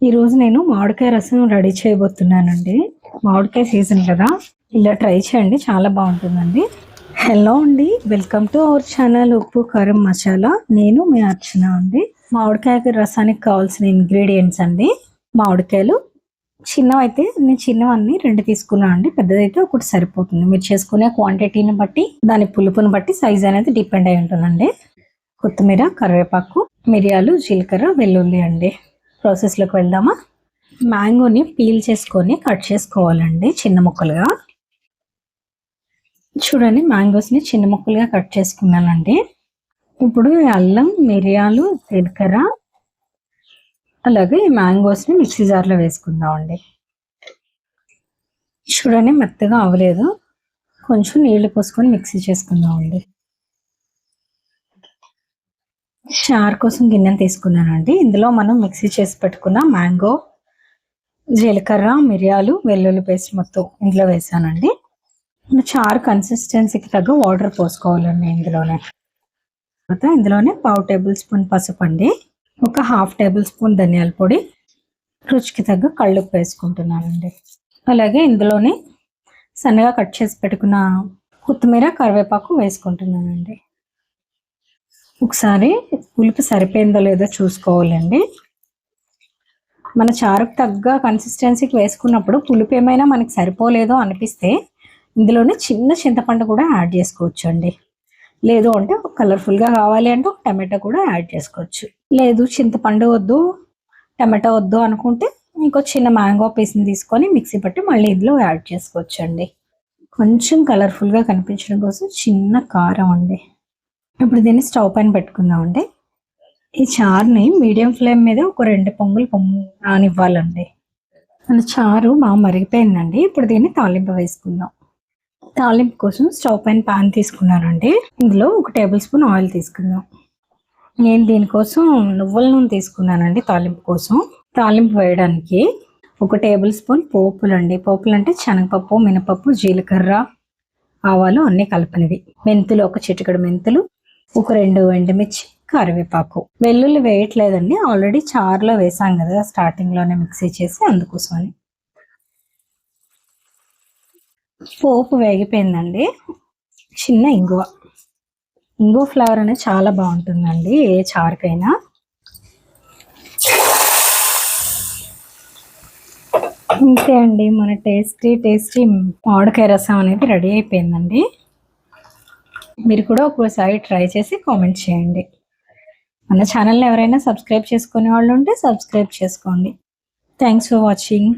ఈరోజు నేను మామిడికాయ రసం రెడీ చేయబోతున్నానండి. మామిడికాయ సీజన్ కదా, ఇలా ట్రై చేయండి, చాలా బాగుంటుందండి. హలో అండి, వెల్కమ్ టు అవర్ ఛానల్ ఉప్పు కారం మసాలా. నేను మీ అర్చన అండి. మామిడికాయ రసానికి కావాల్సిన ఇంగ్రీడియంట్స్ అండి. మామిడికాయలు చిన్నవైతే నేను చిన్నవన్నీ 2 తీసుకున్నాను అండి. పెద్దదైతే ఒకటి సరిపోతుంది. మీరు చేసుకునే క్వాంటిటీని బట్టి, దాని పులుపుని బట్టి సైజ్ అనేది డిపెండ్ అయి ఉంటుందండి. కొత్తిమీర, కరివేపాకు, మిరియాలు, జీలకర్ర, వెల్లుల్లి అండి. ప్రాసెస్లోకి వెళ్దామా? మ్యాంగోని పీల్ చేసుకొని కట్ చేసుకోవాలండి చిన్న ముక్కలుగా. చూడండి, మ్యాంగోస్ని చిన్న ముక్కలుగా కట్ చేసుకున్నానండి. ఇప్పుడు అల్లం, మిరియాలు, జీలకర్ర, అలాగే మ్యాంగోస్ని మిక్సీ జార్లో వేసుకుందామండి. చూడండి, మెత్తగా అవ్వలేదు, కొంచెం నీళ్లు పోసుకొని మిక్సీ చేసుకుందామండి. చారు కోసం గిన్నెను తీసుకున్నానండి. ఇందులో మనం మిక్సీ చేసి పెట్టుకున్న మ్యాంగో, జీలకర్ర, మిరియాలు, వెల్లుల్లి పేస్ట్ మొత్తం ఇందులో వేసానండి. చారు కన్సిస్టెన్సీకి తగ్గ వాటర్ పోసుకోవాలండి ఇందులోనే. తర్వాత ఇందులోనే 1/2 టేబుల్ స్పూన్ పసుపు అండి, ఒక 1/2 టేబుల్ స్పూన్ ధనియాల పొడి, రుచికి తగ్గ కళ్ళుప్పు వేసుకుంటున్నానండి. అలాగే ఇందులోనే సన్నగా కట్ చేసి పెట్టుకున్న కొత్తిమీర, కరివేపాకు వేసుకుంటున్నానండి. ఒకసారి పులుపు సరిపోయిందో లేదో చూసుకోవాలండి. మన చారుకు తగ్గ కన్సిస్టెన్సీకి వేసుకున్నప్పుడు పులుపు ఏమైనా మనకి సరిపోలేదో అనిపిస్తే ఇందులోనే చిన్న చింతపండు కూడా యాడ్ చేసుకోవచ్చు అండి. లేదు అంటే కలర్ఫుల్గా కావాలి అంటే ఒక టమాటో కూడా యాడ్ చేసుకోవచ్చు. లేదు చింతపండు వద్దు, టమాటో వద్దు అనుకుంటే ఇంకో చిన్న మ్యాంగో పీస్ని తీసుకొని మిక్సీ పట్టి మళ్ళీ ఇందులో యాడ్ చేసుకోవచ్చు అండి. కొంచెం కలర్ఫుల్గా కనిపించడం కోసం చిన్న కారం అండి. ఇప్పుడు దీన్ని స్టవ్ పైన పెట్టుకుందామండి. ఈ చారుని మీడియం ఫ్లేమ్ మీద ఒక 2 పొంగులు రానివ్వాలండి. మన చారు బాగా మరిగిపోయిందండి. ఇప్పుడు దీన్ని తాలింపు వేసుకుందాం. తాలింపు కోసం స్టవ్ పైన పాన్ తీసుకున్నానండి. ఇందులో 1 టేబుల్ స్పూన్ ఆయిల్ తీసుకుందాం. నేను దీనికోసం నువ్వుల నూనె తీసుకున్నానండి. తాలింపు కోసం, తాలింపు వేయడానికి 1 టేబుల్ స్పూన్ పోపులండి. పోపులు అంటే శనగపప్పు, మినపప్పు, జీలకర్ర, ఆవాలు అన్నీ కలిపినవి. మెంతులు, 1 చిటికెడు మెంతులు, ఒక 2 ఎండుమిర్చి, కరివేపాకు. వెల్లుల్లి వేయట్లేదండి, ఆల్రెడీ చారులో వేసాం కదా స్టార్టింగ్లోనే మిక్సీ చేసి, అందుకోసమని. పోపు వేగిపోయిందండి. చిన్న ఇంగువ ఫ్లేవర్ అనేది చాలా బాగుంటుందండి ఏ చారుకైనా. అంతే అండి, మన టేస్టీ మామిడికాయ రసం అనేది రెడీ అయిపోయిందండి. మీరు కూడా ఒకసారి ట్రై చేసి కామెంట్ చేయండి. మన ఛానల్ని ఎవరైనా సబ్స్క్రైబ్ చేసుకునే వాళ్ళు ఉంటే సబ్స్క్రైబ్ చేసుకోండి. Thanks for watching.